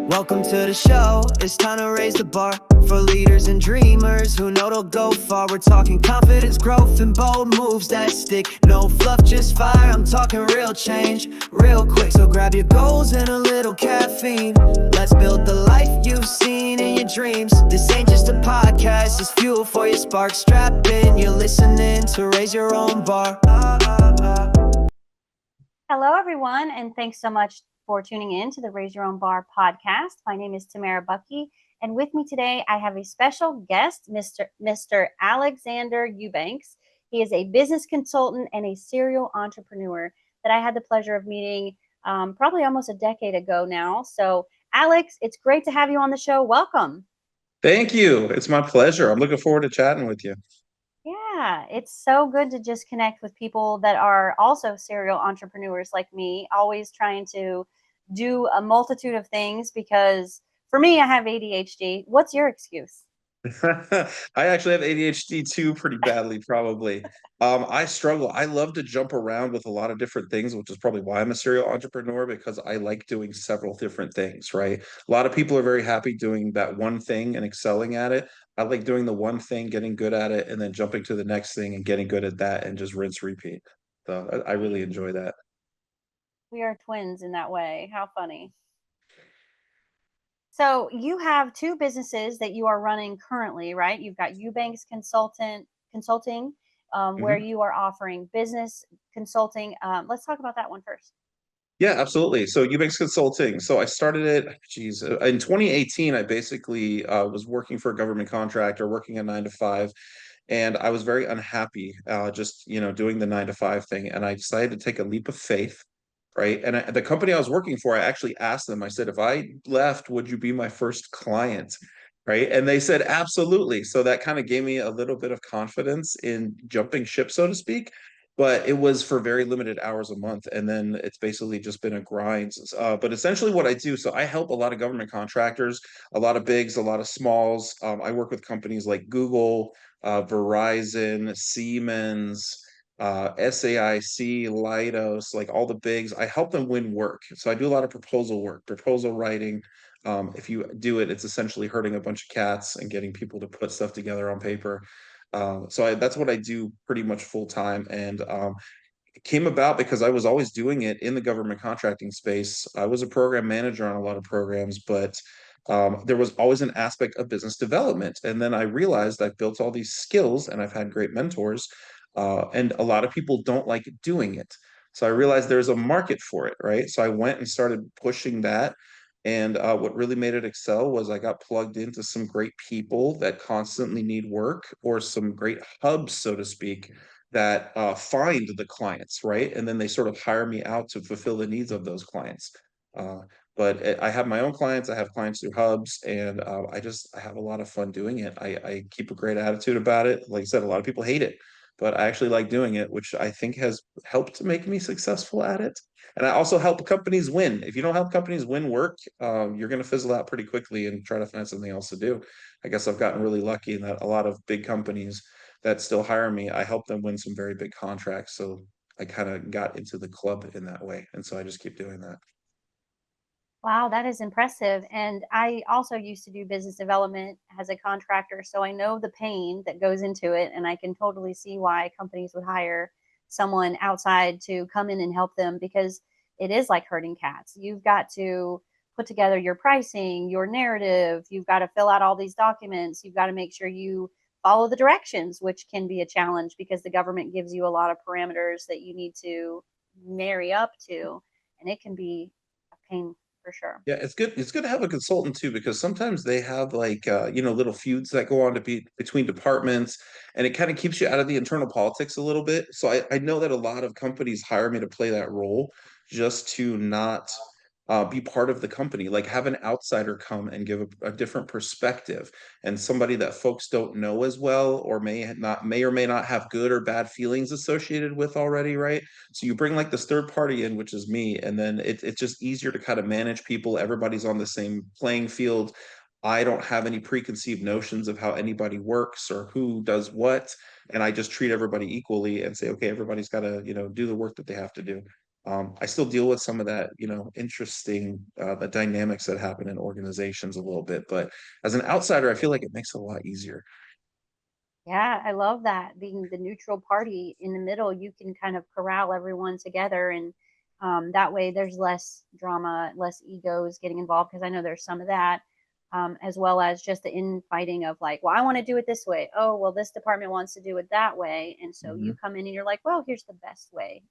Welcome to the show, it's time to raise the bar for leaders and dreamers who know they'll go far. We're talking confidence, growth, and bold moves that stick. No fluff, just fire, I'm talking real change, real quick. So grab your goals and a little caffeine. Let's build the life you've seen in your dreams. This ain't just a podcast, it's fuel for your spark. Strap in, you're listening to Raise Your Own Bar. Hello, everyone, and thanks so much for tuning in to the Raise Your Own Bar podcast. My name is Tamara Bucky, and with me today I have a special guest, Mr. Alexander Eubanks. He is a business consultant and a serial entrepreneur that I had the pleasure of meeting probably almost a decade ago now. So, Alex, it's great to have you on the show. Welcome. Thank you. It's my pleasure. I'm looking forward to chatting with you. Yeah, it's so good to just connect with people that are also serial entrepreneurs like me, always trying to do a multitude of things because for me, I have ADHD. What's your excuse? I actually have ADHD too, pretty badly, probably. I struggle. I love to jump around with a lot of different things, which is probably why I'm a serial entrepreneur, because I like doing several different things, right? A lot of people are very happy doing that one thing and excelling at it. I like doing the one thing, getting good at it, and then jumping to the next thing and getting good at that and just rinse, repeat. So I really enjoy that. We are twins in that way. How funny. So you have two businesses that you are running currently, right? You've got Eubanks Consulting, where Mhm. you are offering business consulting. Let's talk about that one first. Yeah, absolutely. So Eubanks Consulting. So I started it, geez, in 2018. I basically was working for a government contractor, working a 9 to 5, and I was very unhappy, just doing the 9 to 5 thing. And I decided to take a leap of faith, right? And the company I was working for, I actually asked them. I said, if I left, would you be my first client? Right? And they said, absolutely. So that kind of gave me a little bit of confidence in jumping ship, so to speak, but it was for very limited hours a month, and then it's basically just been a grind. But essentially what I do, so I help a lot of government contractors, a lot of bigs, a lot of smalls. I work with companies like Google, Verizon, Siemens, SAIC, Leidos, like all the bigs. I help them win work. So I do a lot of proposal work, proposal writing. If you do it, it's essentially herding a bunch of cats and getting people to put stuff together on paper. That's what I do pretty much full time. And it came about because I was always doing it in the government contracting space. I was a program manager on a lot of programs, but there was always an aspect of business development. And then I realized I've built all these skills and I've had great mentors, and a lot of people don't like doing it. So I realized there's a market for it, right? So I went and started pushing that. And what really made it excel was I got plugged into some great people that constantly need work, or some great hubs, so to speak, that find the clients, right? And then they sort of hire me out to fulfill the needs of those clients. Uh, but I have my own clients, I have clients through hubs, and I have a lot of fun doing it. I keep a great attitude about it. Like I said, a lot of people hate it, but I actually like doing it, which I think has helped to make me successful at it. And I also help companies win. If you don't help companies win work, you're going to fizzle out pretty quickly and try to find something else to do. I guess I've gotten really lucky in that a lot of big companies that still hire me, I help them win some very big contracts. So I kind of got into the club in that way. And so I just keep doing that. Wow, that is impressive. And I also used to do business development as a contractor, so I know the pain that goes into it. And I can totally see why companies would hire someone outside to come in and help them because it is like herding cats. You've got to put together your pricing, your narrative, you've got to fill out all these documents, you've got to make sure you follow the directions, which can be a challenge because the government gives you a lot of parameters that you need to marry up to, and it can be a pain for sure. Yeah, it's good. It's good to have a consultant too, because sometimes they have like little feuds that go on to be between departments, and it kind of keeps you out of the internal politics a little bit. So I know that a lot of companies hire me to play that role just to not be part of the company, like have an outsider come and give a different perspective, and somebody that folks don't know as well, or may or may not have good or bad feelings associated with already, right? So you bring like this third party in, which is me, and then it's just easier to kind of manage people. Everybody's on the same playing field. I don't have any preconceived notions of how anybody works or who does what, and I just treat everybody equally and say, okay, everybody's got to do the work that they have to do. I still deal with some of that, interesting the dynamics that happen in organizations a little bit, but as an outsider, I feel like it makes it a lot easier. Yeah, I love that. Being the neutral party in the middle, you can kind of corral everyone together, and that way there's less drama, less egos getting involved, because I know there's some of that, as well as just the infighting of like, well, I want to do it this way. Oh, well, this department wants to do it that way. And so you Mhm. come in and you're like, well, here's the best way.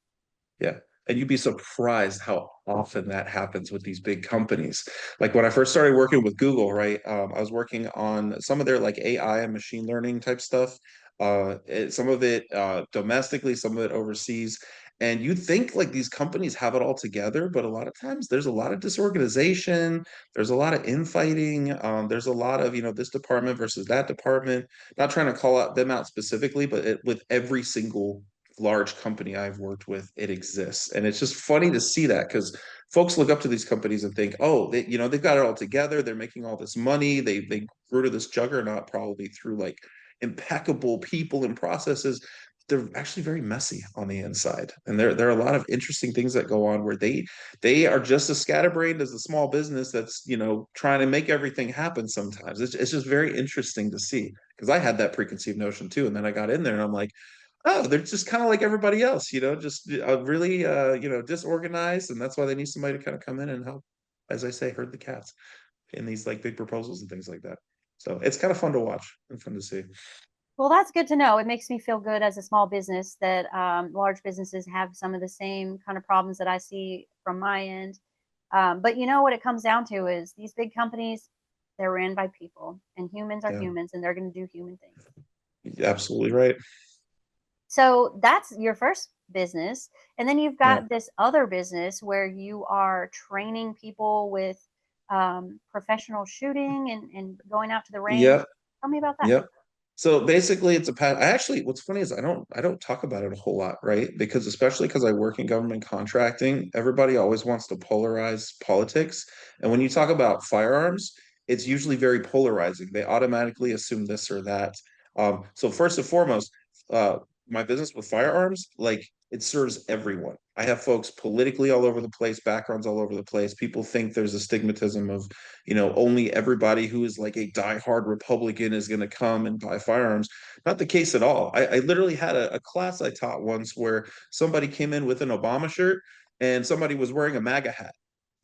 Yeah. And you'd be surprised how often that happens with these big companies. Like when I first started working with Google, right? I was working on some of their like AI and machine learning type stuff. Some of it domestically, some of it overseas. And you'd think like these companies have it all together, but a lot of times there's a lot of disorganization, there's a lot of infighting, there's a lot of, this department versus that department. Not trying to call out them out specifically, but with every single large company I've worked with, it exists. And it's just funny to see that because folks look up to these companies and think, oh, they've got it all together. They're making all this money. They grew to this juggernaut probably through like impeccable people and processes. They're actually very messy on the inside. And there are a lot of interesting things that go on where they are just as scatterbrained as the small business that's, trying to make everything happen sometimes. It's just very interesting to see because I had that preconceived notion too. And then I got in there and I'm like, oh, they're just kind of like everybody else, just really, disorganized, and that's why they need somebody to kind of come in and help, as I say, herd the cats in these like big proposals and things like that. So it's kind of fun to watch and fun to see. Well, that's good to know. It makes me feel good as a small business that large businesses have some of the same kind of problems that I see from my end. But you know what it comes down to is these big companies, they're ran by people, and humans are Yeah, humans, and they're going to do human things. you're absolutely right. So that's your first business. And then you've Yeah, got this other business where you are training people with professional shooting and going out to the range. yeah, Tell me about that. yeah. So basically, it's a path. I actually, what's funny is I don't talk about it a whole lot, right? Because especially because I work in government contracting, everybody always wants to polarize politics. And when you talk about firearms, it's usually very polarizing. They automatically assume this or that. So first and foremost, uh, my business with firearms, like it serves everyone. I have folks politically all over the place, backgrounds all over the place. People think there's a stigmatism of only everybody who is like a diehard Republican is going to come and buy firearms. Not the case at all. I literally had a class I taught once where somebody came in with an Obama shirt and somebody was wearing a MAGA hat.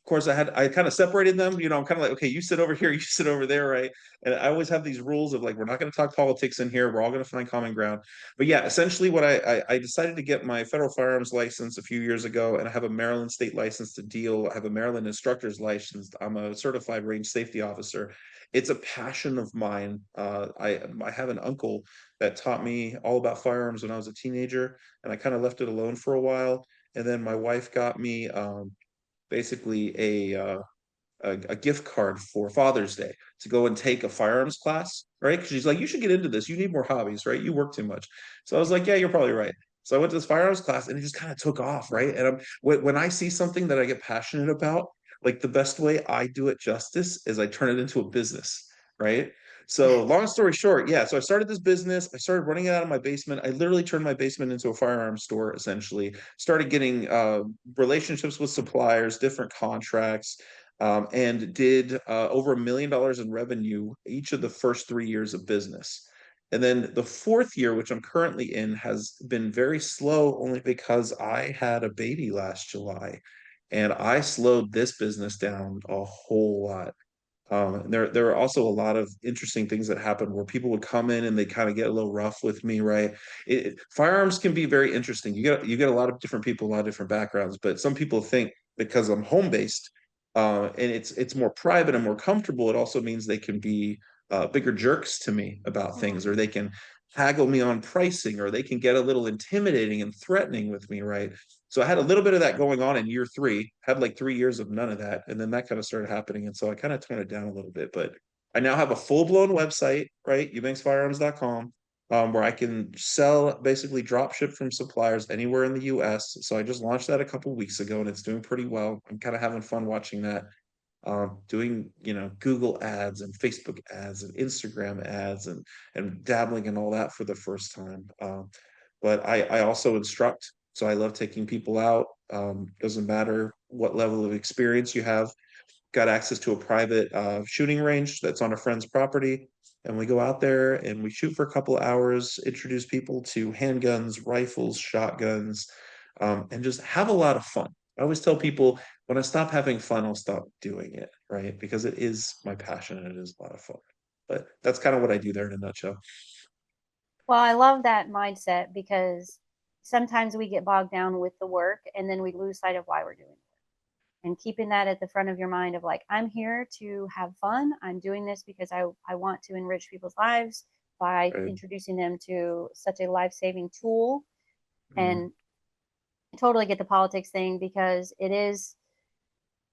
Of course, I kind of separated them. I'm kind of like, okay, you sit over here, you sit over there, right? And I always have these rules of like, we're not going to talk politics in here. We're all going to find common ground. But yeah, essentially, what I decided to get my federal firearms license a few years ago, and I have a Maryland state license to deal. I have a Maryland instructor's license. I'm a certified range safety officer. It's a passion of mine. I have an uncle that taught me all about firearms when I was a teenager, and I kind of left it alone for a while. And then my wife got me basically a gift card for Father's Day to go and take a firearms class, right? Because she's like, you should get into this. You need more hobbies, right? You work too much. So I was like, yeah, you're probably right. So I went to this firearms class and it just kind of took off, right? And when I see something that I get passionate about, like the best way I do it justice is I turn it into a business, right? So long story short, yeah. So I started this business. I started running it out of my basement. I literally turned my basement into a firearms store, essentially. Started getting relationships with suppliers, different contracts, and did over $1 million in revenue each of the first 3 years of business. And then the fourth year, which I'm currently in, has been very slow only because I had a baby last July and I slowed this business down a whole lot. There are also a lot of interesting things that happen where people would come in and they kind of get a little rough with me, right? Firearms can be very interesting. You get a lot of different people, a lot of different backgrounds, but some people think because I'm home based, and it's more private and more comfortable, it also means they can be bigger jerks to me about things, or they can haggle me on pricing, or they can get a little intimidating and threatening with me, right? So I had a little bit of that going on in year three, had like 3 years of none of that. And then that kind of started happening. And so I kind of toned it down a little bit, but I now have a full blown website, right? eubanksfirearms.com, where I can sell basically drop ship from suppliers anywhere in the US. So I just launched that a couple weeks ago and it's doing pretty well. I'm kind of having fun watching that. Doing Google ads and Facebook ads and Instagram ads and dabbling in all that for the first time. But I also instruct So I love taking people out. Doesn't matter what level of experience you have. Got access to a private shooting range that's on a friend's property. And we go out there and we shoot for a couple of hours, introduce people to handguns, rifles, shotguns, and just have a lot of fun. I always tell people when I stop having fun, I'll stop doing it, right? Because it is my passion and it is a lot of fun. But that's kind of what I do there in a nutshell. Well, I love that mindset because sometimes we get bogged down with the work and then we lose sight of why we're doing it. And keeping that at the front of your mind of like, I'm here to have fun. I'm doing this because I want to enrich people's lives by Right? introducing them to such a life-saving tool. Mm. And I totally get the politics thing because it is,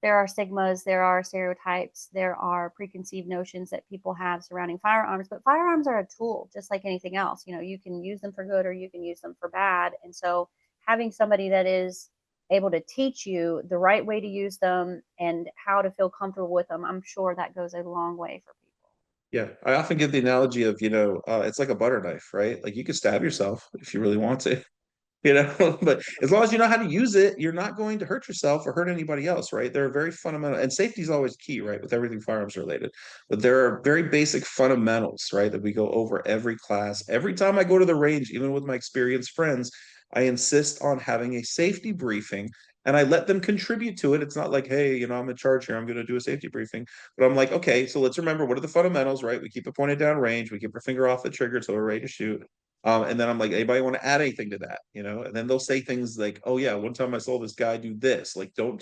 there are stigmas, there are stereotypes, there are preconceived notions that people have surrounding firearms, but firearms are a tool just like anything else. You know, you can use them for good or you can use them for bad. And so having somebody that is able to teach you the right way to use them and how to feel comfortable with them, I'm sure that goes a long way for people. Yeah, I often give the analogy of, it's like a butter knife, right? Like you could stab yourself if you really want to. But as long as you know how to use it, you're not going to hurt yourself or hurt anybody else, right? They're very fundamental, and safety is always key, right, with everything firearms related. But there are very basic fundamentals, right, that we go over every class. Every time I go to the range, even with my experienced friends, I insist on having a safety briefing and I let them contribute to it. It's not like, hey, I'm in charge here. I'm going to do a safety briefing. But I'm like, okay, so let's remember what are the fundamentals, right? We keep it pointed down range. We keep our finger off the trigger until we're ready to shoot. And then I'm like, anybody want to add anything to that? And then they'll say things like, oh yeah, one time I saw this guy do this. Like, don't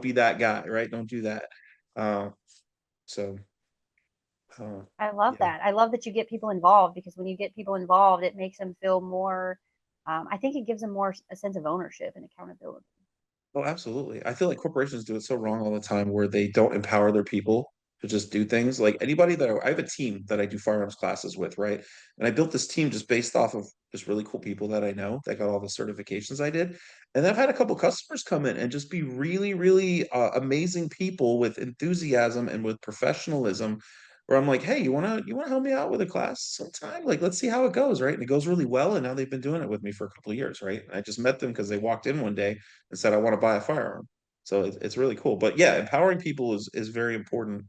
be that guy, right? Don't do that. Uh, so I love yeah. that. I love that you get people involved because when you get people involved, it makes them feel more, I think it gives them more a sense of ownership and accountability. Oh, absolutely. I feel like corporations do it so wrong all the time where they don't empower their people to just do things. Like anybody that I have a team that I do firearms classes with, right? And I built this team just based off of just really cool people that I know that got all the certifications I did. And I've had a couple customers come in and just be really, really amazing people with enthusiasm and with professionalism. Where I'm like, hey, you wanna help me out with a class sometime? Like, let's see how it goes, right? And it goes really well. And now they've been doing it with me for a couple of years, right? I just met them because they walked in one day and said, I want to buy a firearm. So it's really cool. But yeah, empowering people is very important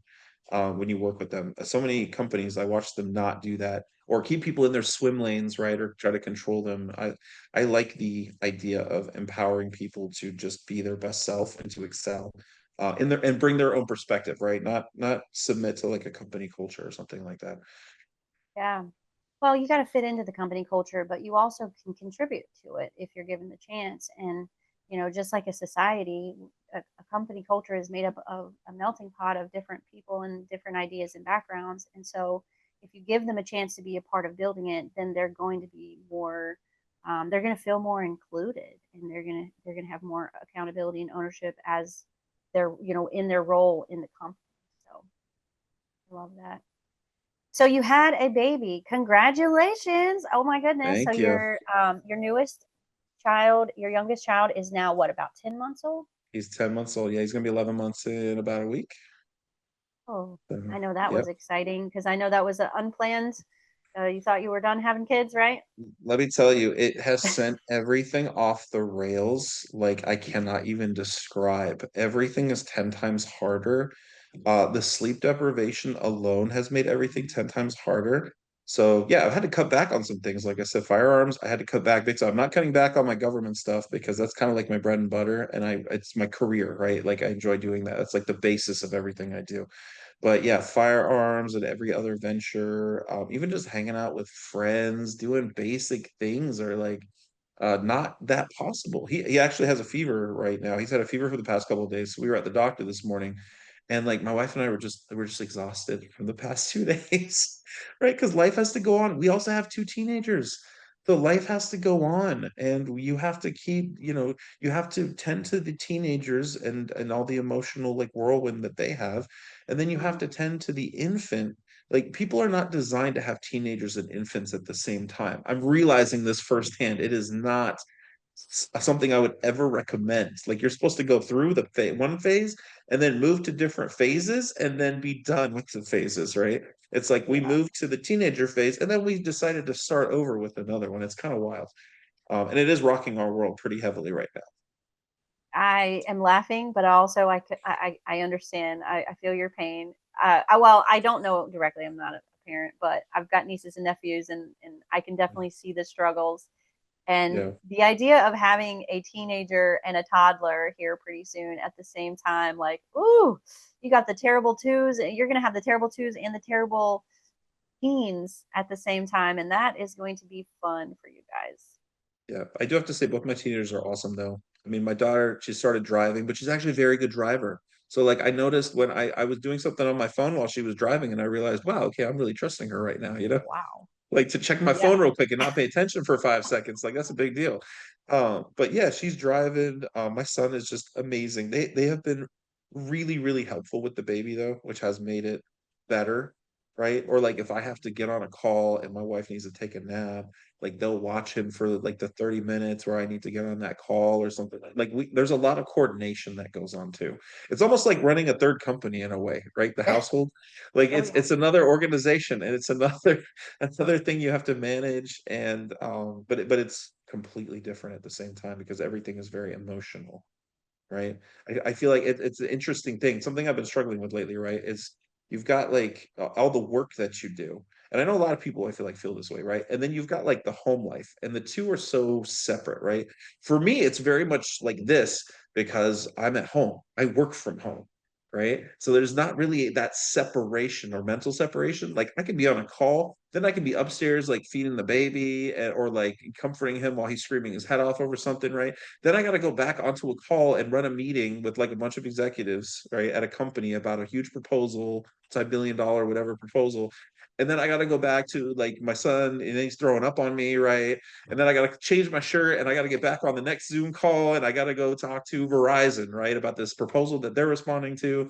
when you work with them. So many companies, I watch them not do that or keep people in their swim lanes, right? Or try to control them. I like the idea of empowering people to just be their best self and to excel in their and bring their own perspective, right? Not submit to like a company culture or something like that. Yeah. Well, you got to fit into the company culture, but you also can contribute to it if you're given the chance. And, just like a society, a company culture is made up of a melting pot of different people and different ideas and backgrounds. And so if you give them a chance to be a part of building it, then they're going to be more, they're going to feel more included and they're going to have more accountability and ownership as they're, in their role in the company. So I love that. So you had a baby. Congratulations. Oh my goodness. So Thank you. your newest child, your youngest child is now what, about 10 months old? He's 10 months old. Yeah, he's gonna be 11 months in about a week. Oh, So, I know that was yep. exciting because I know that was unplanned. You thought you were done having kids, right? Let me tell you, it has sent everything off the rails like I cannot even describe. Everything is 10 times harder. The sleep deprivation alone has made everything 10 times harder. So yeah, I've had to cut back on some things. Like I said, firearms, I had to cut back big time. I'm not cutting back on my government stuff because that's kind of like my bread and butter and it's my career, right? Like I enjoy doing that. That's like the basis of everything I do. But yeah, firearms and every other venture, even just hanging out with friends, doing basic things are like not that possible. He actually has a fever right now. He's had a fever for the past couple of days. So we were at the doctor this morning, and like my wife and I were just exhausted from the past 2 days, right? Because life has to go on. We also have two teenagers. So life has to go on, and you have to keep, you have to tend to the teenagers and all the emotional like whirlwind that they have, and then you have Mhm. to tend to the infant. Like people are not designed to have teenagers and infants at the same time. I'm realizing this firsthand. It is not something I would ever recommend. Like you're supposed to go through the one phase and then move to different phases and then be done with the phases, right? It's like we Yeah. moved to the teenager phase and then we decided to start over with another one. It's kind of wild. And it is rocking our world pretty heavily right now. I am laughing, but also I understand. I feel your pain. Well, I don't know directly. I'm not a parent, but I've got nieces and nephews, and I can definitely see the struggles. And Yeah. the idea of having a teenager and a toddler here pretty soon at the same time, like, ooh, you got the terrible twos, and you're going to have the terrible twos and the terrible teens at the same time. And that is going to be fun for you guys. Yeah, I do have to say both my teenagers are awesome though. I mean, my daughter, she started driving, but she's actually a very good driver. So like I noticed when I was doing something on my phone while she was driving and I realized, wow, okay, I'm really trusting her right now, you know? Wow. Like to check my Yeah. phone real quick and not pay attention for 5 seconds. Like that's a big deal. But yeah, she's driving. My son is just amazing. They have been really, really helpful with the baby though, which has made it better, right? Or like if I have to get on a call and my wife needs to take a nap, like they'll watch him for like the 30 minutes where I need to get on that call or something. There's a lot of coordination that goes on too. It's almost like running a third company in a way, right? The household. Like Oh, it's yeah. it's another organization and it's another thing you have to manage and but it's completely different at the same time because everything is very emotional, right? I feel like it's an interesting thing. Something I've been struggling with lately, right? Is you've got like all the work that you do. And I know a lot of people I feel like feel this way, right? And then you've got like the home life, and the two are so separate, right? For me, it's very much like this because I'm at home. I work from home, right? So there's not really that separation or mental separation. Like I can be on a call, then I can be upstairs like feeding the baby or like comforting him while he's screaming his head off over something, right? Then I got to go back onto a call and run a meeting with like a bunch of executives, right, at a company about a huge proposal, multi-billion dollar, whatever proposal. And then I got to go back to like my son and he's throwing up on me, right? And then I got to change my shirt and I got to get back on the next Zoom call and I got to go talk to Verizon, right, about this proposal that they're responding to.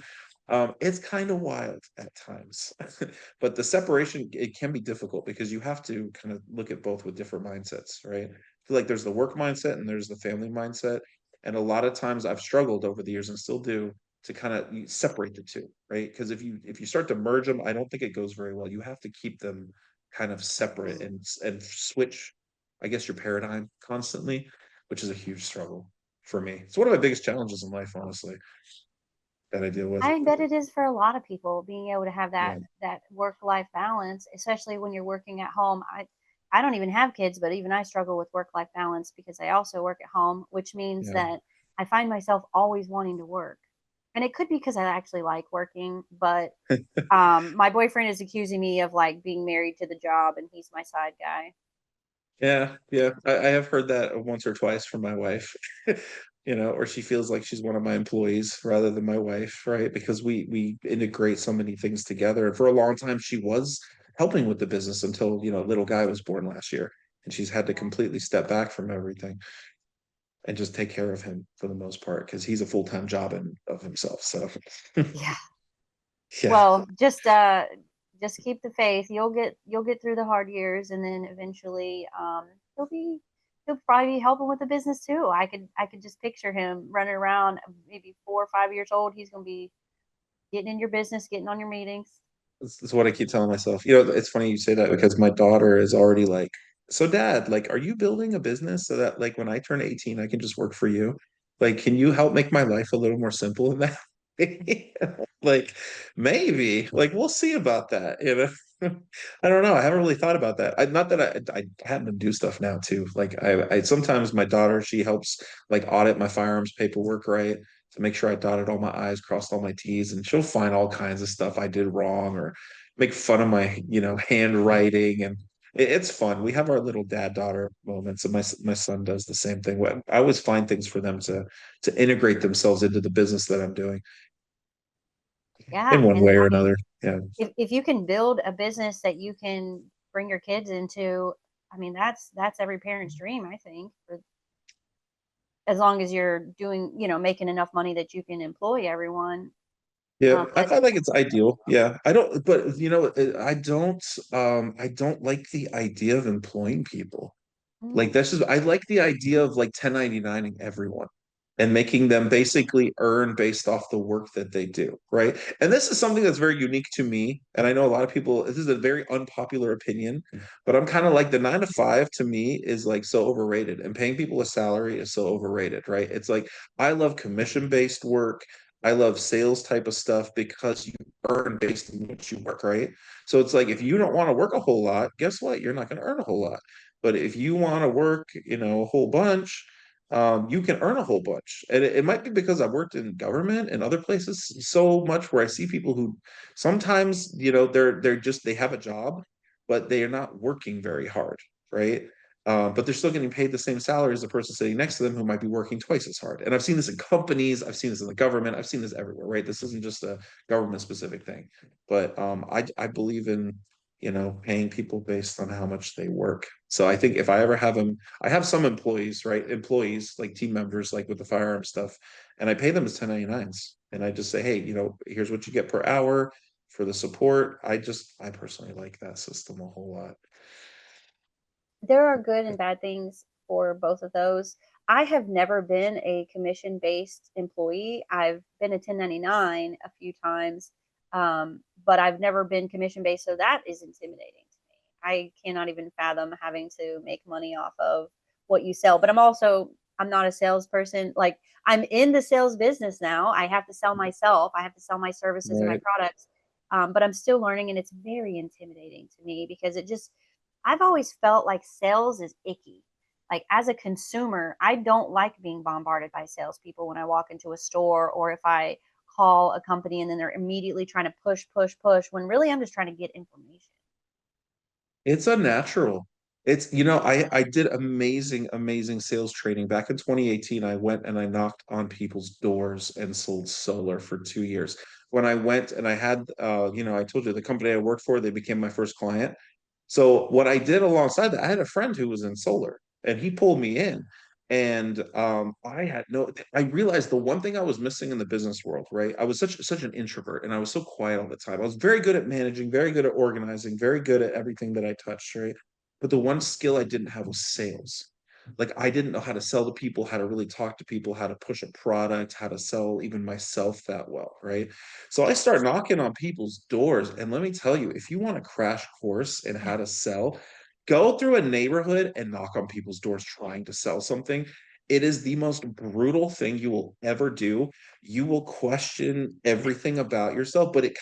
It's kind of wild at times, but the separation it can be difficult because you have to kind of look at both with different mindsets, right? I feel like there's the work mindset and there's the family mindset. And a lot of times I've struggled over the years and still do to kind of separate the two, right? Because if you start to merge them, I don't think it goes very well. You have to keep them kind of separate Mm. and switch, I guess, your paradigm constantly, which is a huge struggle for me. It's one of my biggest challenges in life, honestly, that I deal with. I bet it is for a lot of people being able to have Yeah, that work life balance, especially when you're working at home. I don't even have kids, but even I struggle with work life balance because I also work at home, which means yeah. that I find myself always wanting to work. And it could be because I actually like working, but my boyfriend is accusing me of like being married to the job, and he's my side guy. Yeah, yeah. I have heard that once or twice from my wife. Or she feels like she's one of my employees rather than my wife, right? Because we integrate so many things together. And for a long time, she was helping with the business until, little guy was born last year. And she's had to Yeah. completely step back from everything and just take care of him for the most part because he's a full-time job in of himself. So Yeah. yeah. Well, just keep the faith. You'll get through the hard years, and then eventually, he'll probably be helping with the business too. I could just picture him running around, maybe 4 or 5 years old. He's gonna be getting in your business, getting on your meetings. That's what I keep telling myself. It's funny you say that because my daughter is already like, so dad, like, are you building a business so that like when I turn 18, I can just work for you? Like, can you help make my life a little more simple in that way? Like, maybe, like, we'll see about that. I don't know. I haven't really thought about that. Not that I have them do stuff now too. Like I sometimes my daughter, she helps like audit my firearms paperwork, right? To make sure I dotted all my I's, crossed all my T's, and she'll find all kinds of stuff I did wrong or make fun of my, handwriting. And it's fun. We have our little dad-daughter moments, and my son does the same thing. I always find things for them to integrate themselves into the business that I'm doing in Yeah, one and way or I mean, another. Yeah. if you can build a business that you can bring your kids into, I mean, that's every parent's dream, I think, for as long as you're doing, making enough money that you can employ everyone. Yeah, I But find like it's ideal. Yeah. I don't, but I don't like the idea of employing people. Like mm, that's just I like the idea of like 1099ing everyone. and making them basically earn based off the work that they do, right? And this is something that's very unique to me. And I know a lot of people, this is a very unpopular opinion, but I'm kind of like the 9 to 5 to me is like so overrated, and paying people a salary is so overrated, right? It's like I love commission-based work. I love sales type of stuff because you earn based on what you work, right? So it's like if you don't want to work a whole lot, guess what? You're not going to earn a whole lot. But if you want to work, a whole bunch, you can earn a whole bunch. And it might be because I've worked in government and other places so much where I see people who sometimes, they're just they have a job, but they are not working very hard, right? But they're still getting paid the same salary as the person sitting next to them who might be working twice as hard. And I've seen this in companies, I've seen this in the government, I've seen this everywhere, right? This isn't just a government specific thing. But I believe in, paying people based on how much they work. So I think if I ever have them, I have some employees, right? Employees like team members, like with the firearm stuff, and I pay them as 1099s. And I just say, hey, here's what you get per hour for the support. I personally like that system a whole lot. There are good and bad things for both of those. I have never been a commission based employee. I've been a 1099 a few times, but I've never been commission based. So that is intimidating to me. I cannot even fathom having to make money off of what you sell. But I'm not a salesperson. Like, I'm in the sales business now. I have to sell myself, I have to sell my services and my Right. products. But I'm still learning, and it's very intimidating to me because I've always felt like sales is icky. Like, as a consumer, I don't like being bombarded by salespeople when I walk into a store, or if I call a company and then they're immediately trying to push, push, push, when really I'm just trying to get information. It's unnatural. I did amazing, amazing sales training. Back in 2018, I went and I knocked on people's doors and sold solar for 2 years. When I went and I had, I told you the company I worked for, they became my first client. So what I did alongside that, I had a friend who was in solar and he pulled me in. And I realized the one thing I was missing in the business world, right? I was such an introvert and I was so quiet all the time. I was very good at managing, very good at organizing, very good at everything that I touched, right? But the one skill I didn't have was sales. Like I didn't know how to sell to people, how to really talk to people, how to push a product, how to sell even myself that well, right? So I start knocking on people's doors. And let me tell you, if you want a crash course in how to sell, go through a neighborhood and knock on people's doors trying to sell something. It is the most brutal thing you will ever do. You will question everything about yourself, but it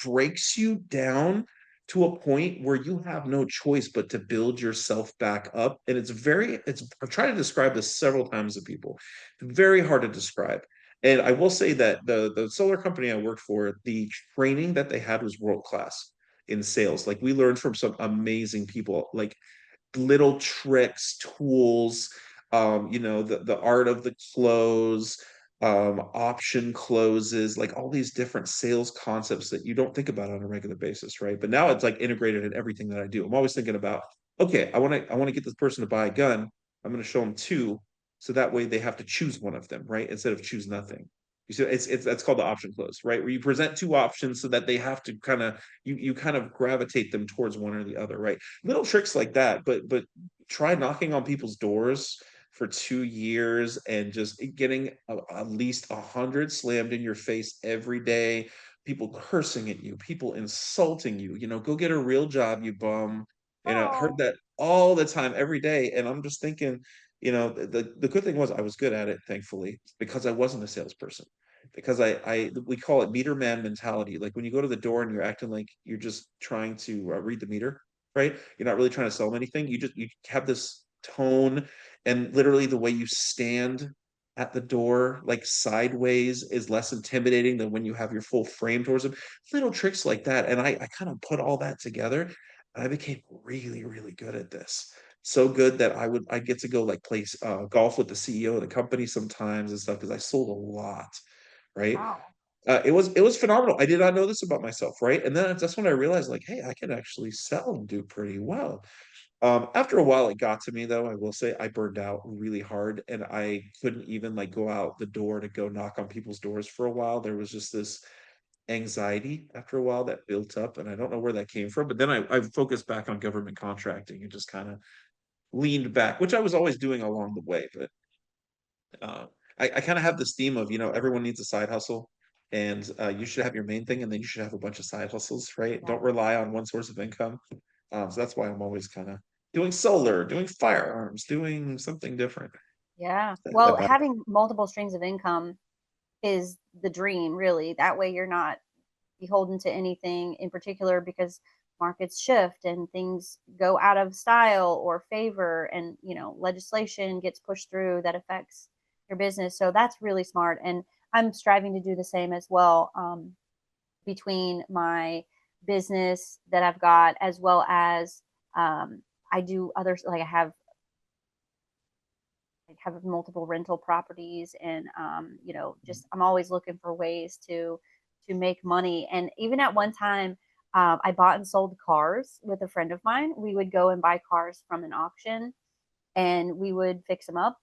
breaks you down to a point where you have no choice but to build yourself back up. And I've tried to describe this several times to people. It's very hard to describe. And I will say that the solar company I worked for, the training that they had was world class in sales. Like we learned from some amazing people, like little tricks, tools, the art of the close, option closes, like all these different sales concepts that you don't think about on a regular basis, right? But now it's like integrated in everything that I do. I'm always thinking about, okay, I want to get this person to buy a gun. I'm going to show them two, so that way they have to choose one of them, right? Instead of choose nothing. You see, it's that's called the option close, right? Where you present two options so that they have to you kind of gravitate them towards one or the other, right? Little tricks like that, but try knocking on people's doors for 2 years and just getting at least 100 slammed in your face every day, people cursing at you, people insulting you, go get a real job, you bum. Heard Oh, that all the time, every day. And I'm just thinking, the good thing was I was good at it, thankfully, because I wasn't a salesperson. Because we call it meter man mentality. Like when you go to the door and you're acting like you're just trying to read the meter, right? You're not really trying to sell them anything. You have this tone, and literally the way you stand at the door, like sideways, is less intimidating than when you have your full frame towards them. Little tricks like that, and I kind of put all that together, and I became really, really good at this. So good that I get to go like play golf with the CEO of the company sometimes and stuff because I sold a lot, right? wow. It was phenomenal. I did not know this about myself, right? And then that's when I realized, like, hey, I can actually sell and do pretty well. After a while, it got to me though. I will say I burned out really hard, and I couldn't even like go out the door to go knock on people's doors for a while. There was just this anxiety after a while that built up, and I don't know where that came from. But then I focused back on government contracting and just kind of leaned back, which I was always doing along the way. But I kind of have this theme of, everyone needs a side hustle, and you should have your main thing, and then you should have a bunch of side hustles, right? Yeah. Don't rely on one source of income. So that's why I'm always kind of doing solar, doing firearms, doing something different. Yeah. That Well, balance. having multiple streams of income is the dream, really. That way you're not beholden to anything in particular, because markets shift and things go out of style or favor, and legislation gets pushed through that affects your business. So that's really smart, and I'm striving to do the same as well, between my business that I've got, as well as I do others, like I have multiple rental properties, and just I'm always looking for ways to make money. And even at one time, I bought and sold cars with a friend of mine. We would go and buy cars from an auction, and we would fix them up.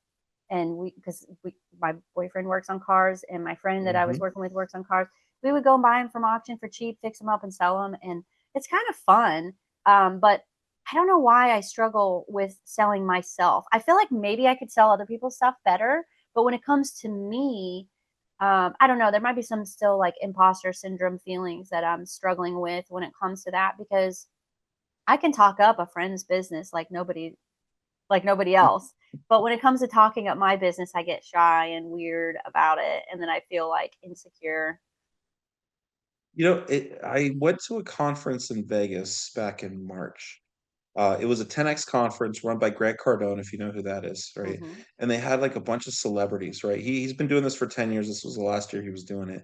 And my boyfriend works on cars, and my friend that I was Mhm. working with works on cars. We would go and buy them from auction for cheap, fix them up, and sell them. And it's kind of fun. But I don't know why I struggle with selling myself. I feel like maybe I could sell other people's stuff better, but when it comes to me, I don't know. There might be some still like imposter syndrome feelings that I'm struggling with when it comes to that, because I can talk up a friend's business like nobody else. But when it comes to talking up my business, I get shy and weird about it, and then I feel like insecure. I went to a conference in Vegas back in March. It was a 10X conference run by Grant Cardone, if you know who that is, right? Hmm. And they had like a bunch of celebrities, right? He's been doing this for 10 years. This was the last year he was doing it.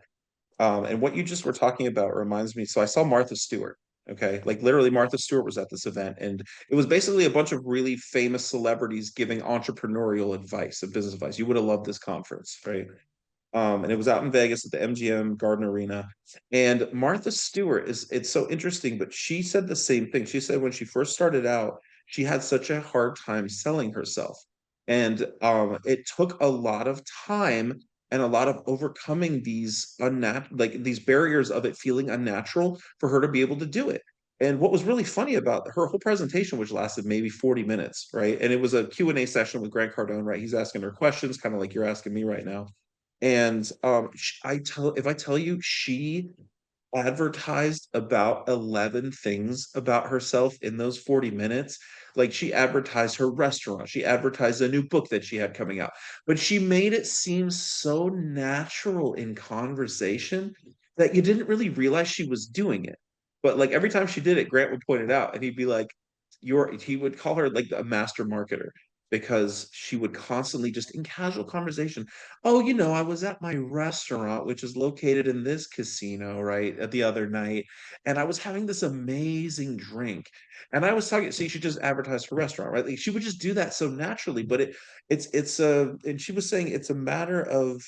And what you just were talking about reminds me. So I saw Martha Stewart. Okay, like literally Martha Stewart was at this event, and it was basically a bunch of really famous celebrities giving entrepreneurial advice and business advice. You would have loved this conference, right? And it was out in Vegas at the MGM Garden Arena. And Martha Stewart it's so interesting, but she said the same thing. She said when she first started out, she had such a hard time selling herself. And it took a lot of time and a lot of overcoming these unnatural, like these barriers of it feeling unnatural for her to be able to do it. And what was really funny about her whole presentation, which lasted maybe 40 minutes, right? And it was a Q&A session with Grant Cardone, right? He's asking her questions, kind of like you're asking me right now. And if I tell you, she advertised about 11 things about herself in those 40 minutes. Like she advertised her restaurant, she advertised a new book that she had coming out, but she made it seem so natural in conversation that you didn't really realize she was doing it. But like every time she did it, Grant would point it out and he'd be like, he would call her like a master marketer because she would constantly just in casual conversation. Oh, I was at my restaurant, which is located in this casino, right, at the other night, and I was having this amazing drink. And I was talking, see, she just advertised her restaurant, right? Like she would just do that so naturally, but and she was saying it's a matter of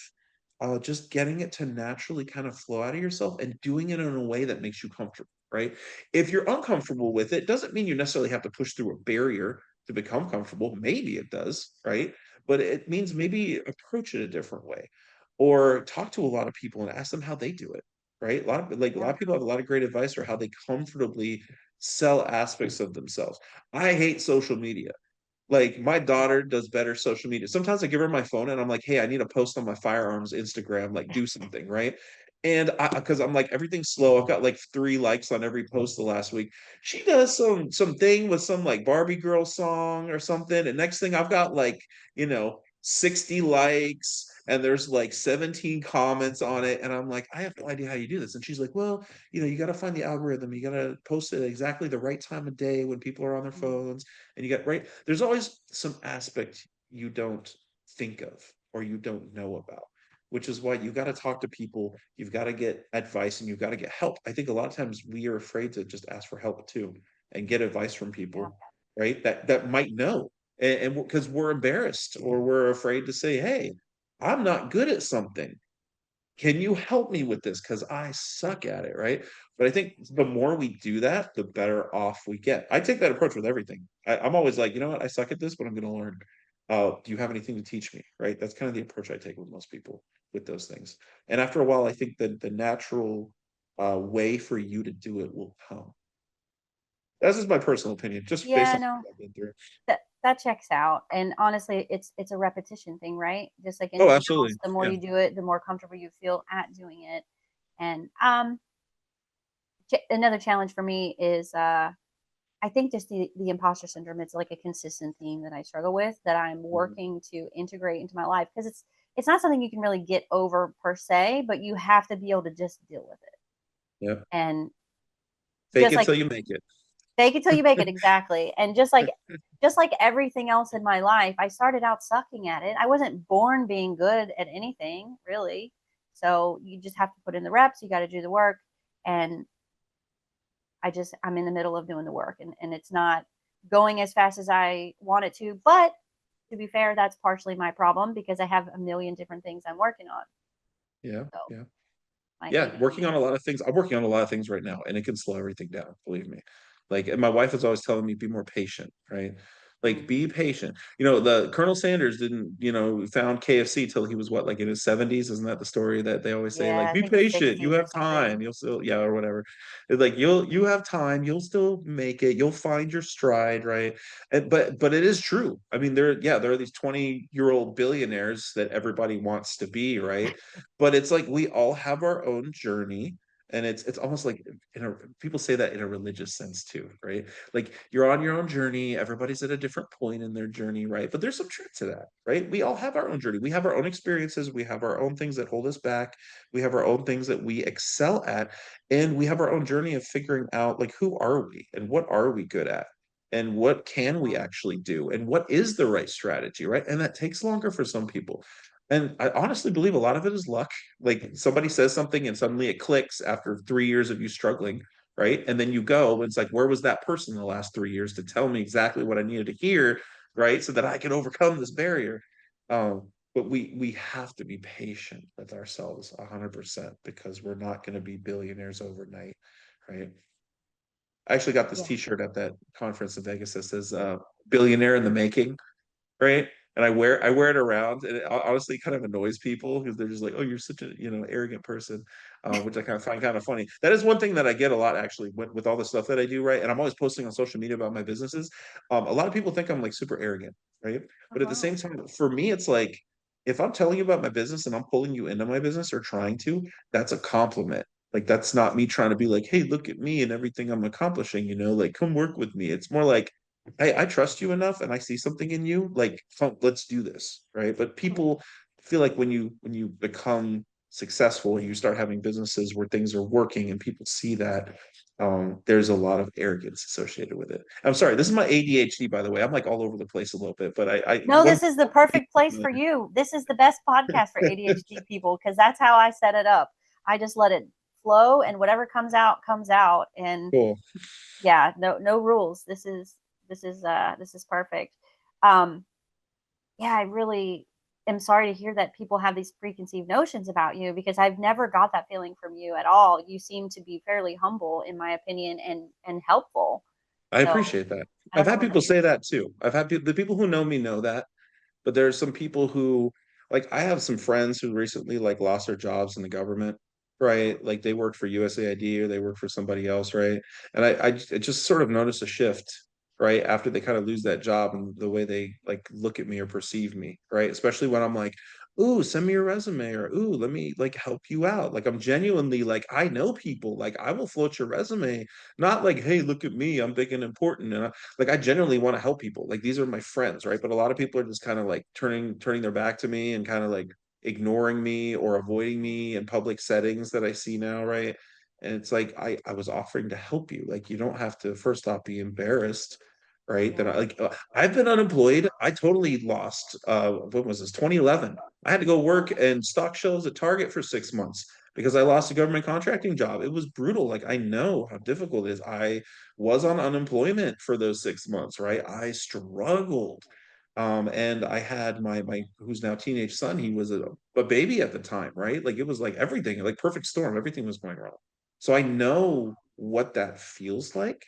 just getting it to naturally kind of flow out of yourself and doing it in a way that makes you comfortable, right? If you're uncomfortable with it, doesn't mean you necessarily have to push through a barrier to become comfortable. Maybe it does, right? But it means maybe approach it a different way or talk to a lot of people and ask them how they do it, right? A lot Yeah. of people have a lot of great advice for how they comfortably sell aspects of themselves. I hate social media. Like my daughter does better social media. Sometimes I give her my phone and I'm like, hey, I need a post on my firearms Instagram, like do something, right? And because I'm like everything's slow. I've got like 3 likes on every post the last week. She does some thing with some like Barbie girl song or something. And next thing I've got like, 60 likes and there's like 17 comments on it. And I'm like, I have no idea how you do this. And she's like, well, you got to find the algorithm. You got to post it at exactly the right time of day when people are on their Mhm. phones and you got right there's always some aspect you don't think of or you don't know about, which is why you got to talk to people, you've got to get advice and you've got to get help. I think a lot of times we are afraid to just ask for help too and get advice from Yeah. people, right, that might know. And because we're embarrassed or we're afraid to say, hey, I'm not good at something, can you help me with this? Because I suck at it, right? But I think the more we do that, the better off we get. I take that approach with everything. I'm always like, you know what? I suck at this, but I'm going to learn. Do you have anything to teach me? Right? That's kind of the approach I take with most people with those things. And after a while, I think that the natural way for you to do it will come. That's just my personal opinion, just based Yeah, on no, what I've been through. that checks out. And honestly, it's a repetition thing, right? Just like Oh, anything else, absolutely. the more Yeah. you do it, the more comfortable you feel at doing it. And another challenge for me is I think just the imposter syndrome. It's like a consistent theme that I struggle with, that I'm Mhm. working to integrate into my life, because it's not something you can really get over per se, but you have to be able to just deal with it. Yeah. And Fake just it like till you make it. fake it till you make it, exactly. And just like everything else in my life, I started out sucking at it. I wasn't born being good at anything, really. So you just have to put in the reps, you got to do the work. And I'm in the middle of doing the work, and it's not going as fast as I want it to. But to be fair, that's partially my problem because I have a million different things I'm working on. Yeah. So Yeah. my Yeah, ADD. working on a lot of things. I'm working on a lot of things right now, and it can slow everything down, believe me. Like, and my wife is always telling me, be more patient, right? Like, Mm. be patient. The Colonel Sanders didn't, found KFC till he was what, like in his 70s? Isn't that the story that they always say? Yeah, Like, I be think it's patient, you 60 or have something. time, you'll still, yeah, or whatever. It's like you have time, you'll still make it, you'll find your stride, right? But it is true. I mean, there are these 20-year-old billionaires that everybody wants to be, right? But it's like we all have our own journey, and it's almost like people say that in a religious sense too, right? Like, you're on your own journey, everybody's at a different point in their journey, right? But there's some truth to that, right? We all have our own journey, we have our own experiences, we have our own things that hold us back, we have our own things that we excel at, and we have our own journey of figuring out, like, who are we and what are we good at, and what can we Yeah. actually do, and what is the right strategy, right? And that takes longer for some people, and I honestly believe a lot of it is luck. Like, somebody says something and suddenly it clicks after 3 years of you struggling, right? And then you go, and it's like, where was that person in the last 3 years to tell me exactly what I needed to hear, right? So that I can overcome this barrier. But we have to be patient with ourselves 100%, because we're not going to be billionaires overnight, right? I actually got this Yeah. T-shirt at that conference in Vegas that says "Billionaire in the Making," right? And I wear it around, and it honestly kind of annoys people because they're just like, "Oh, you're such a arrogant person," which I kind of find kind of funny. That is one thing that I get a lot, actually, with all the stuff that I do, right? And I'm always posting on social media about my businesses. A lot of people think I'm like super arrogant, right? But at the Uh-huh. same time, for me, it's like, if I'm telling you about my business and I'm pulling you into my business, or trying to, that's a compliment. Like, that's not me trying to be like, "Hey, look at me and everything I'm accomplishing," like, come work with me. It's more like, I trust you enough and I see something in you, like, let's do this, right? But Hmm. people feel like when you become successful and you start having businesses where things are working and people see that, there's a lot of arrogance associated with it. I'm sorry, this is my ADHD, by the way. I'm like all over the place a little bit, but I No, one this is the perfect place for you. This is the best podcast for ADHD people because that's how I set it up. I just let it flow, and whatever comes out comes out. And cool. yeah, no rules. This is perfect. Um, yeah, I really am sorry to hear that people have these preconceived notions about you, because I've never got that feeling from you at all. You seem to be fairly humble, in my opinion, and helpful. I So appreciate that. I I've don't know had what that people is. say that too. The people who know me know that. But there are some people who, like, I have some friends who recently, like, lost their jobs in the government, right? Like, they worked for USAID or they worked for somebody else, right? And I just sort of noticed a shift, right, after they kind of lose that job, and the way they, like, look at me or perceive me, right? Especially when I'm like, "Ooh, send me your resume," or, "Ooh, let me, like, help you out." Like, I'm genuinely like, I know people, like, I will float your resume, not like, "Hey, look at me, I'm big and important," and like, I genuinely want to help people. Like, these are my friends, right? But a lot of people are just kind of like turning their back to me and kind of like ignoring me or avoiding me in public settings that I see now, right? And it's like, I was offering to help you. Like, you don't have to first off be embarrassed, right? That Yeah. I've been unemployed. I totally lost what was this, 2011. I had to go work and stock shelves at Target for 6 months because I lost a government contracting job. It was brutal. Like, I know how difficult it is. I was on unemployment for those 6 months, right? I struggled. And I had my who's now teenage son, he was a baby at the time, right? Like, it was like everything, like perfect storm, everything was going wrong. So I know what that feels like.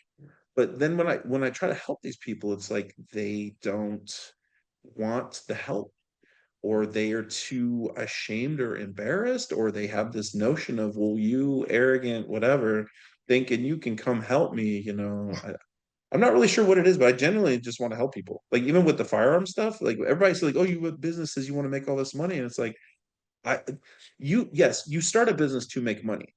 But then when I try to help these people, it's like they don't want the help, or they are too ashamed or embarrassed, or they have this notion of, well, you arrogant whatever, thinking you can come help me. I'm not really sure what it is, but I genuinely just want to help people. Like even with the firearm stuff, like everybody's like, "Oh, you have businesses, you want to make all this money," and it's like, I, yes, you start a business to make money.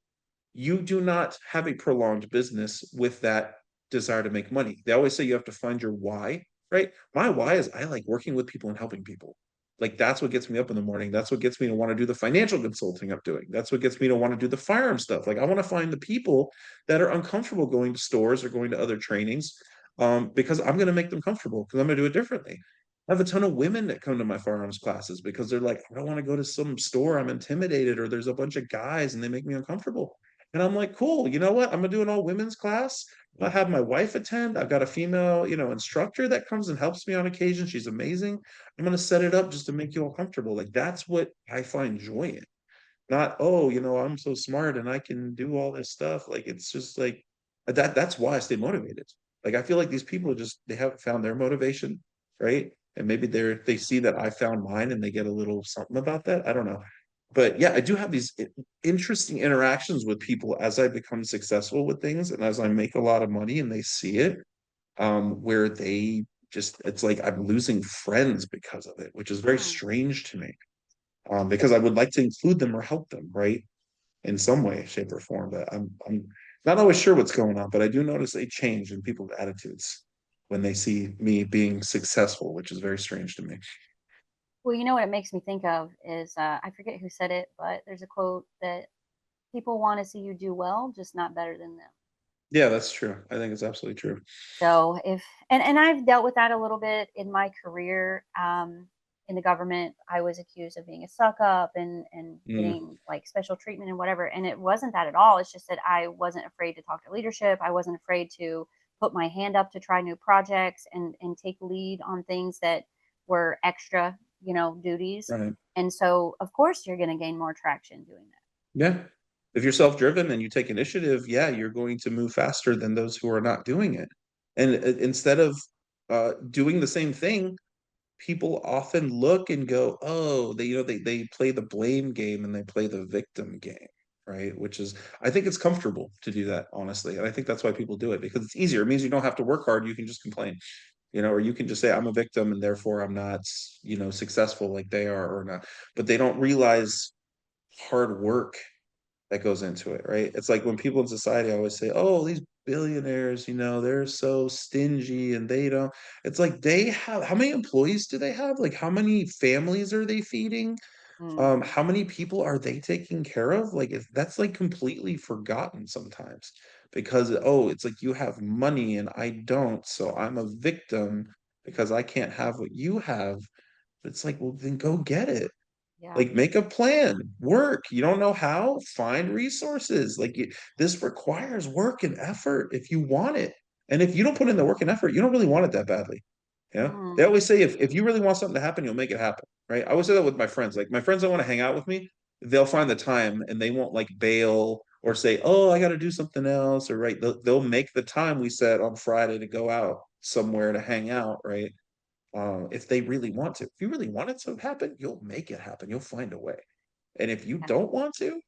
You do not have a prolonged business with that desire to make money. They always say you have to find your why, right? My why is I like working with people and helping people. Like that's what gets me up in the morning. That's what gets me to want to do the financial consulting I'm doing. That's what gets me to want to do the firearm stuff. Like I want to find the people that are uncomfortable going to stores or going to other trainings, because I'm going to make them comfortable because I'm going to do it differently. I have a ton of women that come to my firearms classes because they're like, I don't want to go to some store. I'm intimidated, or there's a bunch of guys and they make me uncomfortable. And I'm like, cool, you know what? I'm gonna do an all women's class. I have my wife attend. I've got a female, instructor that comes and helps me on occasion. She's amazing. I'm gonna set it up just to make you all comfortable. Like that's what I find joy in. Not, oh, I'm so smart and I can do all this stuff. Like it's just like that's why I stay motivated. Like I feel like these people just they haven't found their motivation, right? And maybe they see that I found mine and they get a little something about that. I don't know. But yeah, I do have these interesting interactions with people as I become successful with things and as I make a lot of money and they see it, where they just it's like I'm losing friends because of it, which is very Hmm. strange to me, because I would like to include them or help them, right, in some way, shape, or form. But I'm not always sure what's going on, but I do notice a change in people's attitudes when they see me being successful, which is very strange to me. Well, you know what it makes me think of is I forget who said it, but there's a quote that people want to see you do well, just not better than them. Yeah, that's true. I think it's absolutely true. So if and I've dealt with that a little bit in my career. In the government, I was accused of being a suck up and Mm, getting like special treatment and whatever. And it wasn't that at all. It's just that I wasn't afraid to talk to leadership. I wasn't afraid to put my hand up to try new projects and take lead on things that were extra, duties. right. And so of course you're going to gain more traction doing that. Yeah. If you're self-driven and you take initiative, yeah, you're going to move faster than those who are not doing it. And instead of doing the same thing, people often look and go, oh, they play the blame game and they play the victim game, right? Which is, I think it's comfortable to do that, honestly. And I think that's why people do it because it's easier. It means you don't have to work hard. You can just complain, or you can just say, I'm a victim and therefore I'm not, successful like they are or not. But they don't realize hard work that goes into it, right? It's like when people in society always say, "Oh, these billionaires, they're so stingy and they don't." It's like they have how many employees do they have? Like how many families are they feeding? Hmm. How many people are they taking care of? Like that's like completely forgotten sometimes because it's like you have money and I don't, so I'm a victim because I can't have what you have. It's like, well, then go get it. Yeah. Like make a plan, work. You don't know how? Find resources. Like this requires work and effort if you want it. And if you don't put in the work and effort, you don't really want it that badly. Yeah. They Hmm. always say if you really want something to happen, you'll make it happen. Right. I always say that with my friends. Like my friends that want to hang out with me, they'll find the time and they won't like bail or say, oh, I got to do something else. Or right. They'll make the time we set on Friday to go out somewhere to hang out. Right. If they really want to. If you really want it to happen, you'll make it happen. You'll find a way. And if you Yeah. don't want to,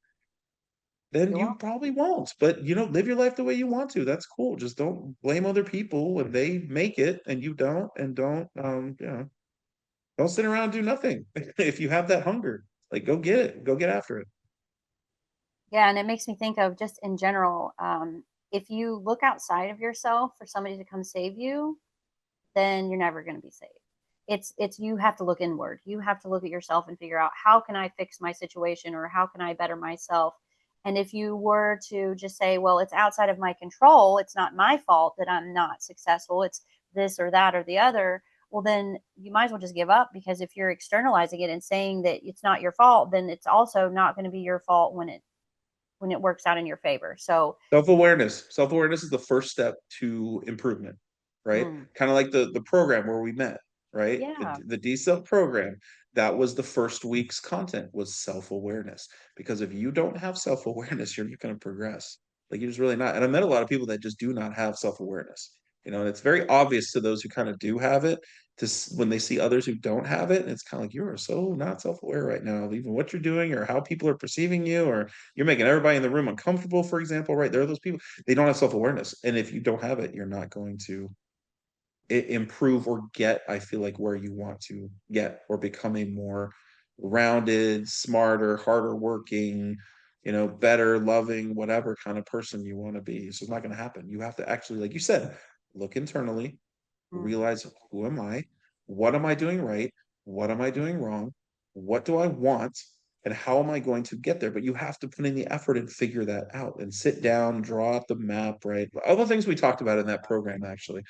then You you won't. probably won't. But live your life the way you want to. That's cool. Just don't blame other people when they make it and you don't, and don't sit around and do nothing. If you have that hunger, like go get it. Go get after it. Yeah, and it makes me think of just in general, if you look outside of yourself for somebody to come save you, then you're never going to be saved. It's you have to look inward. You have to look at yourself and figure out how can I fix my situation or how can I better myself. And if you were to just say, well, it's outside of my control, it's not my fault that I'm not successful, it's this or that or the other, well then you might as well just give up because if you're externalizing it and saying that it's not your fault, then it's also not going to be your fault when it works out in your favor. So, Self-awareness. Self-awareness is the first step to improvement, right? mm, Kind of like the program where we met, right? yeah, The D-Self program, that was the first week's content was self-awareness. Because if you don't have self-awareness, you're not going to progress. Like you're just really not. And I met a lot of people that just do not have self-awareness. And it's very obvious to those who kind of do have it when they see others who don't have it. And it's kind of like, you are so not self-aware right now, even what you're doing or how people are perceiving you, or you're making everybody in the room uncomfortable, for example, right? There are those people, they don't have self-awareness. And if you don't have it, you're not going to improve or get, I feel like, where you want to get, or become a more rounded, smarter, harder working, better, loving, whatever kind of person you want to be. So it's not going to happen. You have to actually, like you said, look internally, Mhm. realize, who am I? What am I doing right? What am I doing wrong? What do I want? And how am I going to get there? But you have to put in the effort and figure that out and sit down, draw out the map, right? All the things we talked about in that program, actually.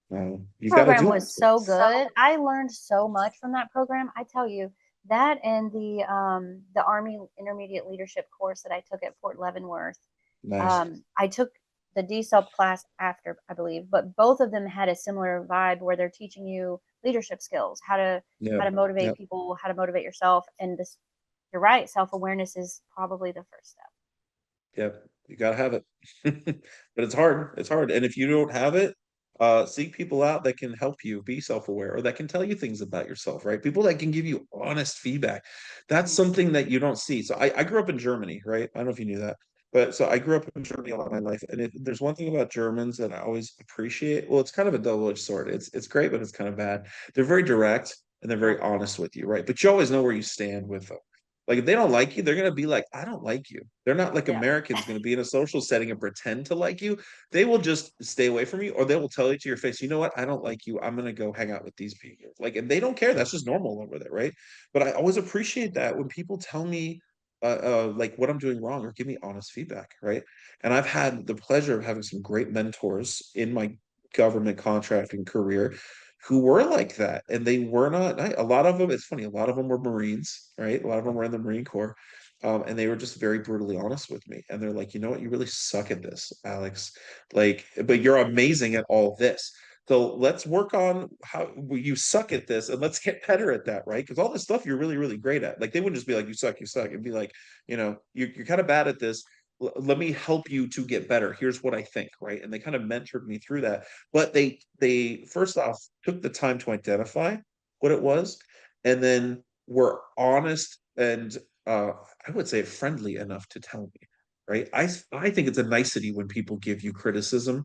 You've got to Program do was it. so good. I learned so much from that program. I tell you, that and the Army Intermediate Leadership course that I took at Fort Leavenworth. Nice. I took the DSELP class after, I believe, but both of them had a similar vibe where they're teaching you leadership skills, Yeah. how to motivate Yep. people, how to motivate yourself. And this, you're right, self-awareness is probably the first step. Yep. You gotta have it. But it's hard. It's hard. And if you don't have it, seek people out that can help you be self-aware, or that can tell you things about yourself, right? People that can give you honest feedback. That's Mhm. something that you don't see. So I grew up in Germany, right? I don't know if you knew that. But so I grew up in Germany a lot of my life. And there's one thing about Germans that I always appreciate. Well, it's kind of a double-edged sword. It's great, but it's kind of bad. They're very direct and they're Yeah. very honest with you, right? But you always know where you stand with them. Like, if they don't like you, they're gonna be like, I don't like you. They're not like Yeah. Americans gonna be in a social setting and pretend to like you. They will just stay away from you, or they will tell you to your face, you know what? I don't like you. I'm gonna go hang out with these people. Like, and they don't care. That's just normal over there, right? But I always appreciate that when people tell me like what I'm doing wrong, or give me honest feedback, right? And I've had the pleasure of having some great mentors in my government contracting career who were like that, and they were not a lot of them. It's funny, a lot of them were Marines, right? A lot of them were in the Marine Corps. And they were just very brutally honest with me, and they're like, you know what, you really suck at this, Alex, like, but you're amazing at all this, so let's work on how you suck at this, and let's get better at that, right? Because all this stuff you're really, really great at. Like, they wouldn't just be like, you suck, you suck. It'd be like, you're kind of bad at this. Let me help you to get better. Here's what I think, right? And they kind of mentored me through that. But they first off took the time to identify what it was, and then were honest and I would say friendly enough to tell me, right? I think it's a nicety when people give you criticism,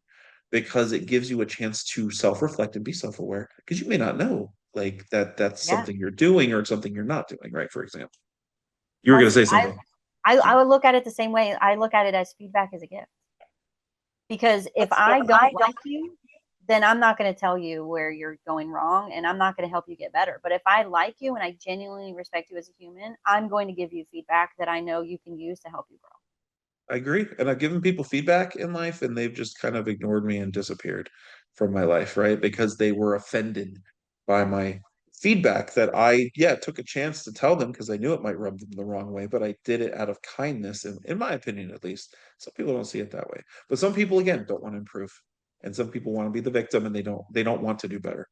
because it gives you a chance to self-reflect and be self-aware, because you may not know, like, that's Yeah. something you're doing or something you're not doing, right? For example, you were going to That's say something. I would look at it the same way. I look at it as feedback as a gift. Because if I don't like you, then I'm not going to tell you where you're going wrong and I'm not going to help you get better. But if I like you and I genuinely respect you as a human, I'm going to give you feedback that I know you can use to help you grow. I agree. And I've given people feedback in life, and they've just kind of ignored me and disappeared from my life, right? Because they were offended by Yeah. my feedback that I, yeah, took a chance to tell them, because I knew it might rub them the wrong way, but I did it out of kindness, in my opinion, at least. Some people don't see it that way. But some people, again, don't want to improve. And some people want to be the victim, and they don't want to do better.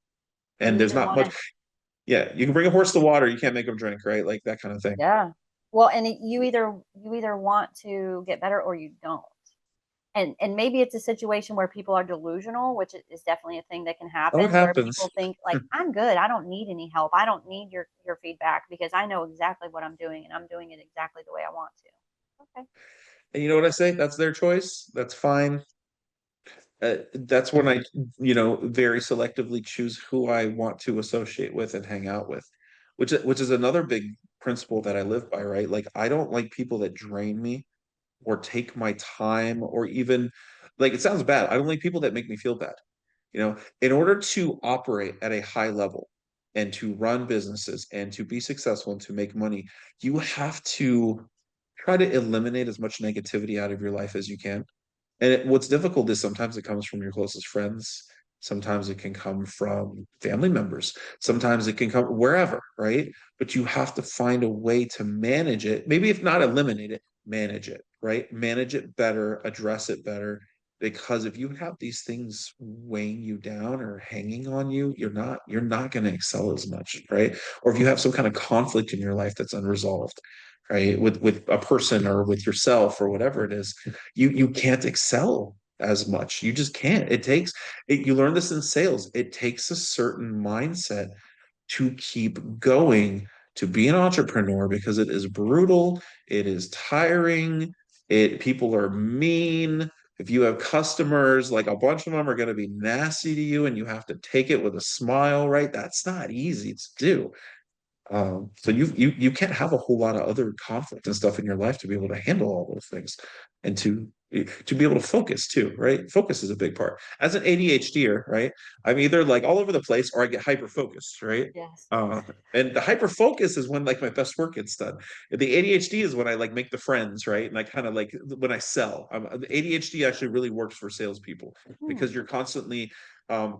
They And there's neither not want much, to. yeah, you can bring a horse to water, you can't make them drink, right? Like that kind of thing. Yeah. Well, and you either want to get better or you don't. And maybe it's a situation where people are delusional, which is definitely a thing that can Oh, it happen, where happens. people think like, I'm good, I don't need any help, I don't need your feedback because I know exactly what I'm doing and I'm doing it exactly the way I want to. Okay. And you know what I say? That's their choice. That's fine. That's when I, very selectively choose who I want to associate with and hang out with, which is another big principle that I live by, right? Like, I don't like people that drain me or take my time, or even, like, it sounds bad, I don't like people that make me feel bad. In order to operate at a high level and to run businesses and to be successful and to make money, you have to try to eliminate as much negativity out of your life as you can. And what's difficult is sometimes it comes from your closest friends. Sometimes it can come from family members. Sometimes it can come wherever, right? But you have to find a way to manage it. Maybe if not eliminate it, manage it, right? Manage it better, address it better. Because if you have these things weighing you down or hanging on you, you're not going to excel as much, right? Or if you have some kind of conflict in your life that's unresolved, right? With a person or with yourself or whatever it is, you can't excel as much. You just can't. It takes it, you learn this in sales. It takes a certain mindset to keep going, to be an entrepreneur, because it is brutal, it is tiring, it people are mean. If you have customers, like a bunch of them are going to be nasty to you and you have to take it with a smile, right? That's not easy to do. So you can't have a whole lot of other conflict and stuff in your life to be able to handle all those things and to be able to focus too, right? Focus is a big part. As an ADHDer, right? I'm either like all over the place or I get hyper focused, right? Yes. Uh, and the hyper focus is when like my best work gets done. The ADHD is when I like make the friends, right? And I kind of like when I sell. The ADHD actually really works for salespeople Hmm. because you're constantly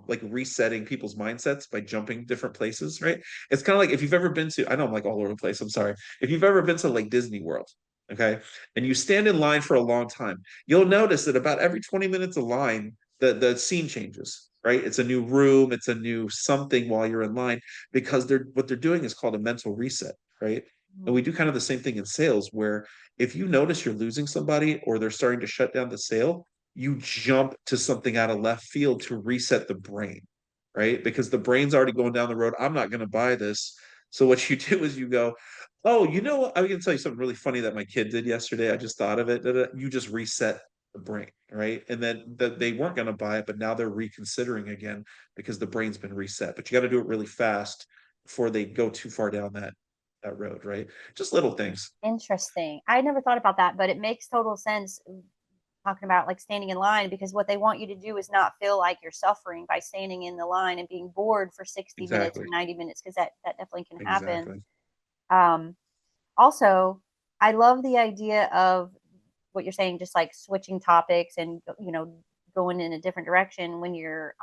like resetting people's mindsets by jumping different places, right? It's kind of like if you've ever been to, I know I'm like all over the place, I'm sorry. If you've ever been to like Disney World, okay, and you stand in line for a long time, you'll notice that about every 20 minutes of line, the scene changes, right? It's a new room, it's a new something while you're in line because what they're doing is called a mental reset, right? And we Hmm. do kind of the same thing in sales where if you notice you're losing somebody or they're starting to shut down the sale, you jump to something out of left field to reset the brain, right? Because the brain's already going down the road. I'm not going to buy this. So what you do is you go, oh, you know what? I'm going to tell you something really funny that my kid did yesterday. I just thought of it. You just reset the brain, right? And then they weren't going to buy it, but now they're reconsidering again because the brain's been reset. But you got to do it really fast before they go too far down that road, right? Just little things. Interesting. I never thought about that, but it makes total sense talking about like standing in line because what they want you to do is not feel like you're suffering by standing in the line and being bored for 60 minutes or Exactly. 90 minutes because that definitely can happen. Exactly. Um, Also, I love the idea of what you're saying, just like switching topics and going in a different direction when you're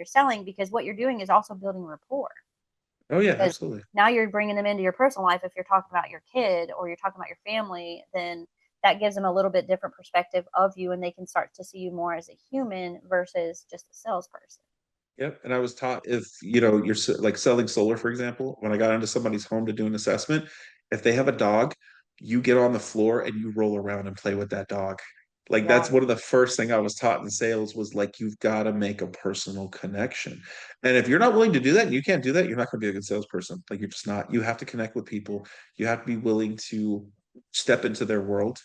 selling, because what you're doing is also building rapport. Oh yeah, Because absolutely. now you're bringing them into your personal life. If you're talking about your kid or you're talking about your family, then that gives them a little bit different perspective of you, and they can start to see you more as a human versus just a salesperson. Yep. And I was taught if, you're like selling solar, for example, when I got into somebody's home to do an assessment, if they have a dog, you get on the floor and you roll around and play with that dog. Like Yeah. that's one of the first thing I was taught in sales was like you've got to make a personal connection. And if you're not willing to do that, and you can't do that, you're not going to be a good salesperson. Like you're just not. You have to connect with people. You have to be willing to step into their world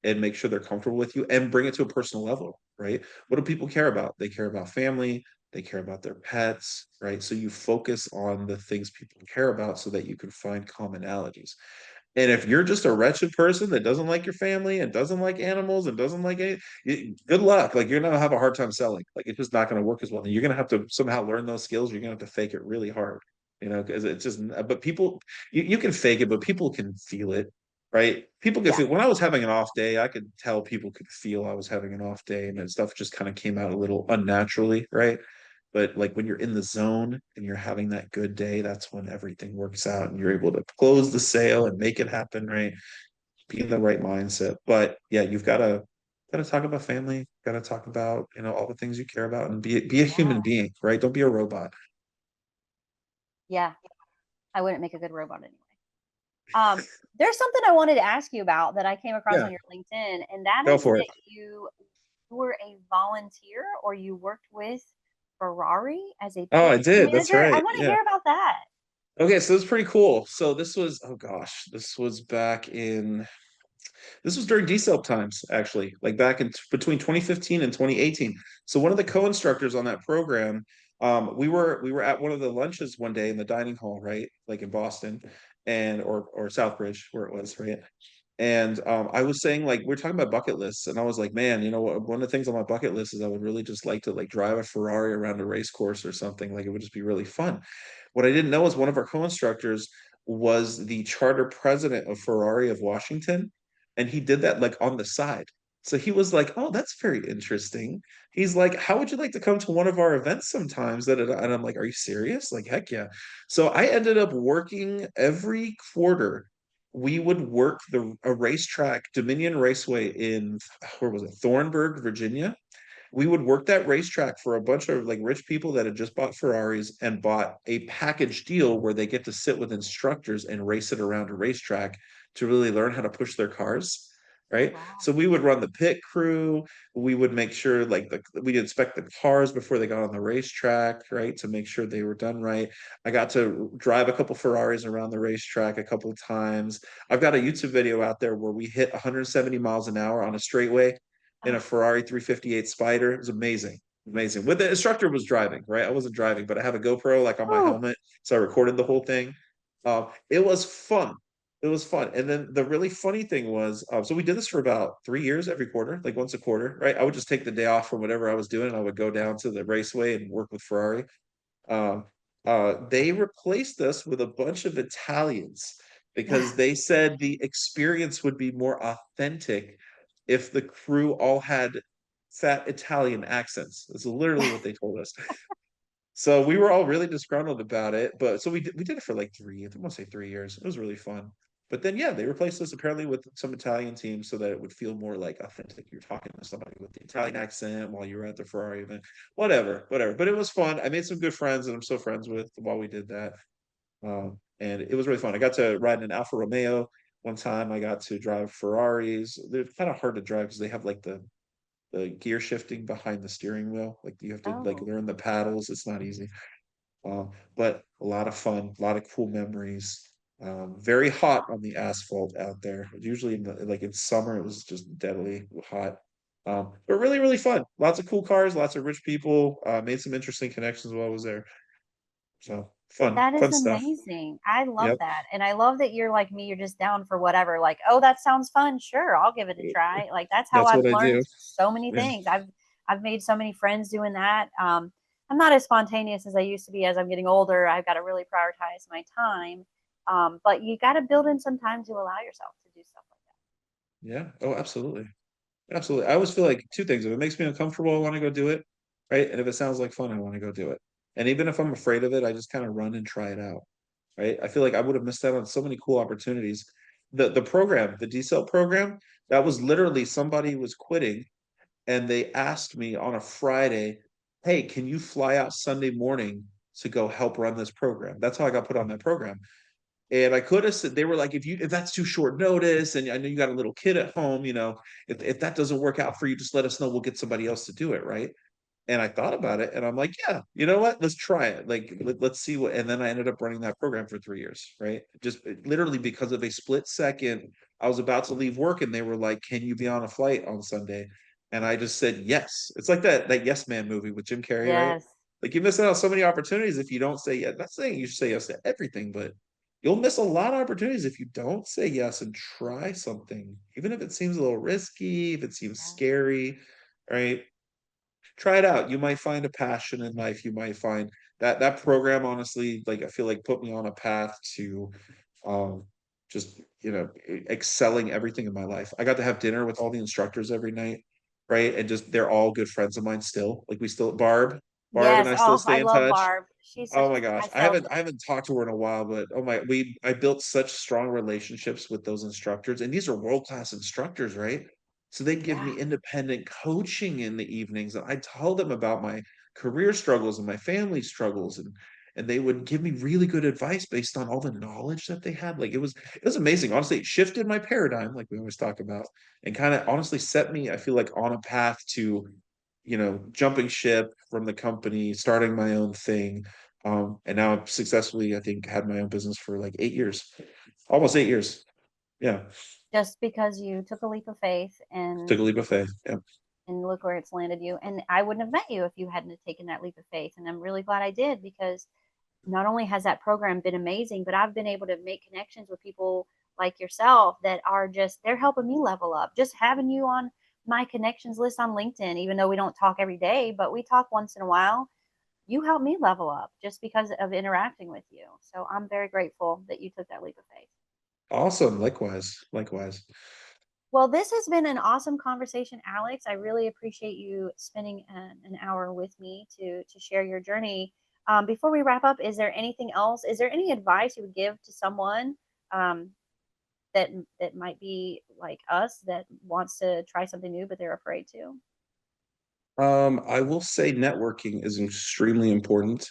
and make sure they're comfortable with you and bring it to a personal level, right? What do people care about? They care about family, they care about their pets, right? So you focus on the things people care about so that you can find commonalities. And if you're just a wretched person that doesn't like your family and doesn't like animals and doesn't like it, good luck. Like you're gonna have a hard time selling. Like it's just not gonna work as well. And you're gonna have to somehow learn those skills. You're gonna have to fake it really hard, because it's just. But people, you can fake it, but people can feel it, right? People can Yeah. feel. When I was having an off day, I could tell people could feel I was having an off day, and that stuff just kind of came out a little unnaturally, right? But like when you're in the zone and you're having that good day, that's when everything works out and you're able to close the sale and make it happen, right? Be in the right mindset. But yeah, you've got to talk about family, got to talk about, all the things you care about and be a human Yeah. being, right? Don't be a robot. Yeah. I wouldn't make a good robot anyway. There's something I wanted to ask you about that I came across Yeah, on your LinkedIn, and that go is for it. that you were a volunteer or you worked with Ferrari as a Oh, I PPE did. That's manager. I right. want to Yeah. hear about that. Okay, so this is pretty cool. So this was, oh gosh, this was during decel times, actually, like back in between 2015 and 2018. So one of the co-instructors on that program, we were at one of the lunches one day in the dining hall, right, like in Boston, and or Southbridge, where it was, right. And I was saying like we're talking about bucket lists, and I was like, man, one of the things on my bucket list is I would really just like to like drive a Ferrari around a race course or something. Like it would just be really fun. What I didn't know is one of our co-instructors was the charter president of Ferrari of Washington, and he did that like on the side. So he was like, "Oh, that's very interesting." He's like, "How would you like to come to one of our events sometimes?" And I'm like, "Are you serious?" Like, heck yeah. So I ended up working every quarter. We would work a racetrack, Dominion Raceway in where was it? Thornburg, Virginia. We would work that racetrack for a bunch of like rich people that had just bought Ferraris and bought a package deal where they get to sit with instructors and race it around a racetrack to really learn how to push their cars. Oh, right? wow. So we would run the pit crew. We would make sure like we'd inspect the cars before they got on the racetrack, right? To make sure they were done right. I got to drive a couple Ferraris around the racetrack a couple of times. I've got a YouTube video out there where we hit 170 miles an hour on a straightaway in a Oh, Ferrari 358 Spider. It was amazing. Amazing. With the instructor was driving, right? I wasn't driving, but I have a GoPro like on my oh, helmet. So I recorded the whole thing. It was fun. It was fun. And then the really funny thing was, so we did this for about 3 years every quarter, like once a quarter, right? I would just take the day off from whatever I was doing. And I would go down to the raceway and work with Ferrari. Um, they replaced us with a bunch of Italians because they said the experience would be more authentic if the crew all had fat Italian accents. That's literally what they told us. So we were all really disgruntled about it, but so we did it for like I want to say 3 years. It was really fun. But then yeah, they replaced us apparently with some Italian teams so that it would feel more like authentic. You're talking to somebody with the Italian accent while you were at the Ferrari event. Whatever. But it was fun. I made some good friends that I'm still friends with while we did that. And it was really fun. I got to ride in an Alfa Romeo one time. I got to drive Ferraris. They're kind of hard to drive because they have like the gear shifting behind the steering wheel. Like you have to like oh. learn the paddles. It's not easy. But a lot of fun, a lot of cool memories. Very hot on the asphalt out there. Usually like in summer, it was just deadly hot. But really, really fun. Lots of cool cars, lots of rich people. Made some interesting connections while I was there. So That fun is stuff. amazing. I love Yep. that. And I love that you're like me, you're just down for whatever. Like, oh, that sounds fun. Sure, I'll give it a try. Like that's how That's I've what I learned do. so many Yeah. things. I've made so many friends doing that. I'm not as spontaneous as I used to be as I'm getting older. I've got to really prioritize my time. But you got to build in some time to allow yourself to do stuff like Yeah. Oh, absolutely. Absolutely. I always feel like two things. If it makes me uncomfortable, I want to go do it. Right. And if it sounds like fun, I want to go do it. And even if I'm afraid of it, I just kind of run and try it out. Right. I feel like I would have missed out on so many cool opportunities. The program, the decel program, that was literally somebody was quitting and they asked me on a Friday, hey, can you fly out Sunday morning to go help run this program? That's how I got put on that program. And I could have said, they were like, if that's too short notice, and I know you got a little kid at home, if that doesn't work out for you, just let us know. We'll get somebody else to do it, right? And I thought about it, and I'm like, yeah, you know what? Let's try it. Like, let's see what. And then I ended up running that program for 3 years, right? Just literally because of a split second, I was about to leave work, and they were like, "Can you be on a flight on Sunday?" And I just said yes. It's like that Yes Man movie with Jim that. Carrey, right? Yes. Like you miss out on so many opportunities if you don't say yes. Not saying you should say yes to everything, but you'll miss a lot of opportunities if you don't say yes and try something, even if it seems a little risky, if it seems Yeah. scary, right? Try it out. You might find a passion in life. You might find that program, honestly, like I feel like put me on a path to um just excelling everything in my life. I got to have dinner with all the instructors every night, right? And just they're all good friends of mine still. Like we still Barb and Yes. I still Oh, I stay in love touch. Barb. She's such Oh my I gosh. I celebrate. haven't talked to her in a while, but oh my I built such strong relationships with those instructors. And these are world-class instructors, right? So they give Yeah. me independent coaching in the evenings. And I tell them about my career struggles and my family struggles. And they would give me really good advice based on all the knowledge that they had. Like it was amazing. Honestly, it shifted my paradigm, like we always talk about, and kind of honestly set me, I feel like, on a path to jumping ship from the company, starting my own thing. And now I've successfully, I think, had my own business for like 8 years, almost 8 years. Yeah. Just because you took a leap of faith Took and a leap of faith. Yeah. look where it's landed you. And I wouldn't have met you if you hadn't taken that leap of faith. And I'm really glad I did because not only has that program been amazing, but I've been able to make connections with people like yourself that are just, they're helping me level up. Just having you on my connections list on LinkedIn, even though we don't talk every day, but we talk once in a while, you help me level up just because of interacting with you. So I'm very grateful that you took that leap of faith. Awesome. Likewise. Likewise. Well, this has been an awesome conversation, Alex. I really appreciate you spending an hour with me to share your journey. Before we wrap up, is there anything else? Is there any advice you would give to someone um, that that might be like us that wants to try something new but they're afraid to? I will say networking is extremely important.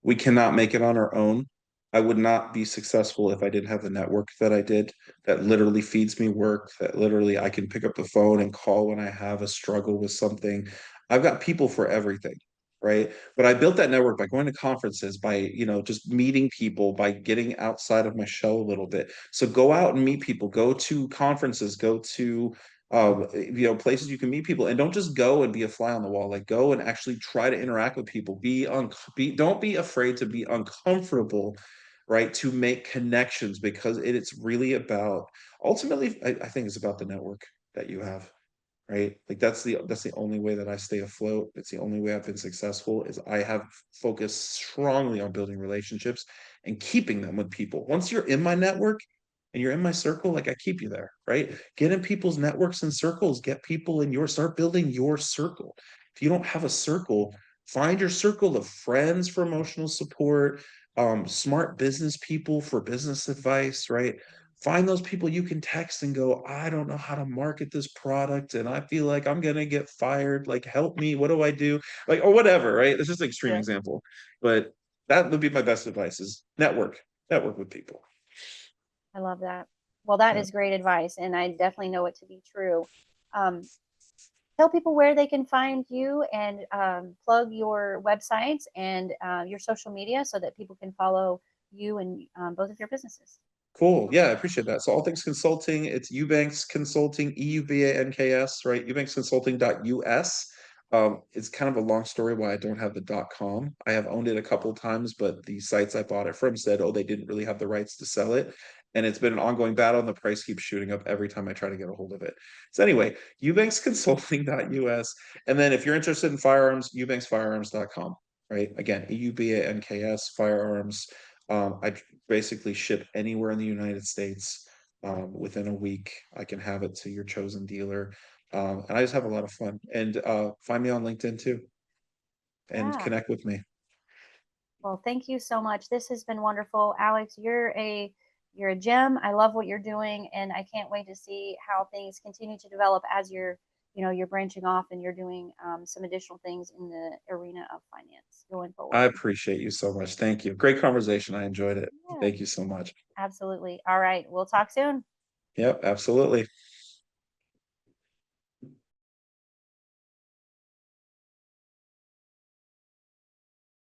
We cannot make it on our own. I would not be successful if I didn't have the network that I did, that literally feeds me work, that literally I can pick up the phone and call when I have a struggle with something. I've got people for everything, right? But I built that network by going to conferences, by, just meeting people, by getting outside of my shell a little bit. So go out and meet people, go to conferences, go to places you can meet people, and don't just go and be a fly on the wall. Like, go and actually try to interact with people. Don't be afraid to be uncomfortable, right? To make connections, because it's really about, ultimately, I think it's about the network that you have, right? Like, that's the only way that I stay afloat. It's the only way I've been successful, is I have focused strongly on building relationships and keeping them with people. Once you're in my network and you're in my circle, like, I keep you there, right? Get in people's networks and circles, get people in start building your circle. If you don't have a circle, find your circle of friends for emotional support, smart business people for business advice, right? Find those people you can text and go, I don't know how to market this product and I feel like I'm gonna get fired. Like, help me. What do I do? Like, or whatever, right? This is an extreme Yeah. example, but that would be my best advice: is network with people. I love that. Well, that Yeah. is great advice, and I definitely know it to be true. Um, Tell people where they can find you, and plug your websites and your social media so that people can follow you and both of your businesses. Cool. Yeah, I appreciate that. So, all things consulting, it's Eubanks Consulting, EUBANKS, right? EubanksConsulting.us. It's kind of a long story why I don't have the .com. I have owned it a couple of times, but the sites I bought it from said, oh, they didn't really have the rights to sell it. And it's been an ongoing battle, and the price keeps shooting up every time I try to get a hold of it. So anyway, EubanksConsulting.us. And then if you're interested in firearms, EubanksFirearms.com, right? Again, EUBANKS firearms. I basically ship anywhere in the United States. Within a week, I can have it to your chosen dealer. And I just have a lot of fun. And find me on LinkedIn too, and Yeah. connect with me. Well, thank you so much. This has been wonderful, Alex. You're a gem. I love what you're doing, and I can't wait to see how things continue to develop as you're branching off and you're doing some additional things in the arena of finance going I forward. appreciate you so much. Thank you. Great conversation. I enjoyed it. Yeah, Thank you so much. absolutely. All right, we'll talk soon. Yep, absolutely.